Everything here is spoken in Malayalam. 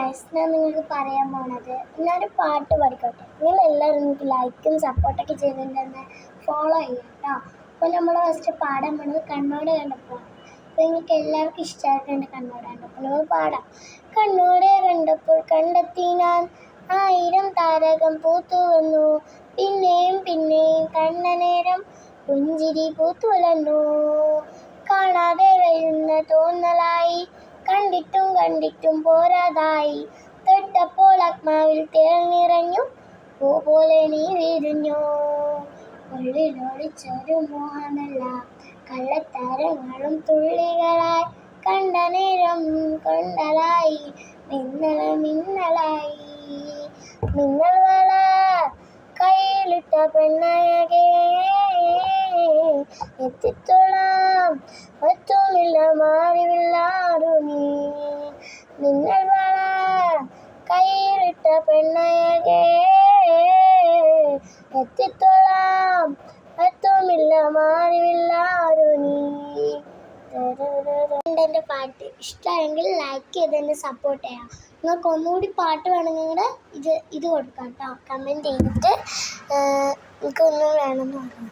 ഗൈസ്, ഞാൻ നിങ്ങൾക്ക് പറയാൻ പോണത് ഞാനൊരു പാട്ട് പഠിക്കട്ടെ. നിങ്ങളെല്ലാവരും എനിക്ക് ലൈക്കും സപ്പോർട്ടൊക്കെ ചെയ്തിട്ടുണ്ടെന്ന് ഫോളോ ചെയ്യും കേട്ടോ. അപ്പോൾ നമ്മൾ ഫസ്റ്റ് പാടാൻ പോണത് കണ്ണോട് കണ്ടപ്പോൾ. അപ്പോൾ നിങ്ങൾക്ക് എല്ലാവർക്കും ഇഷ്ടമായിട്ടുണ്ട് കണ്ണോട് കണ്ടപ്പോൾ. നമ്മൾ പാടാം. കണ്ണോടെ കണ്ടപ്പോൾ കണ്ടെത്തി ഞാൻ 1000 താരകം പൂത്തു വന്നു, പിന്നെയും പിന്നെയും കണ്ട നേരം പുഞ്ചിരി പൂത്തുലഞ്ഞു. കാണാതെ വരുന്ന തോന്നലായി, കണ്ടിട്ടും കണ്ടിട്ടും പോരാതായി, തൊട്ടപ്പോൾ ആത്മാവിൽ തേൾ നിറഞ്ഞു, പൂ പോലെ നീ വിരിഞ്ഞു. ഉള്ളിലൊളിച്ചൊരു മോഹമല്ല, കള്ളത്താരങ്ങളും തുള്ളികളായി, കണ്ട നേരം കൊണ്ടലായി, മിന്നലായി. മിന്നൽ വള കയ്യിലിട്ട പെണ്ണഴകേ, എത്തിത്തോളാം ഒത്തുമില്ല മാറിവില്ലാറു നീ. മിന്നൽ വള കയ്യിലിട്ട പെണ്ണഴകേ, എത്തിത്തോളാം ഒത്തുമില്ല മാറിവില്ലാറു നീ. എൻ്റെ പാട്ട് ഇഷ്ടമായെങ്കിൽ ലൈക്ക് ചെയ്ത് എന്നെ സപ്പോർട്ട് ചെയ്യാം. നിങ്ങൾക്ക് ഒന്നുകൂടി പാട്ട് വേണമെങ്കിൽ ഇത് കൊടുക്കാം കേട്ടോ. കമൻറ്റ് ചെയ്തിട്ട് നിങ്ങൾക്ക് ഒന്നും വേണമെന്ന് പറഞ്ഞു.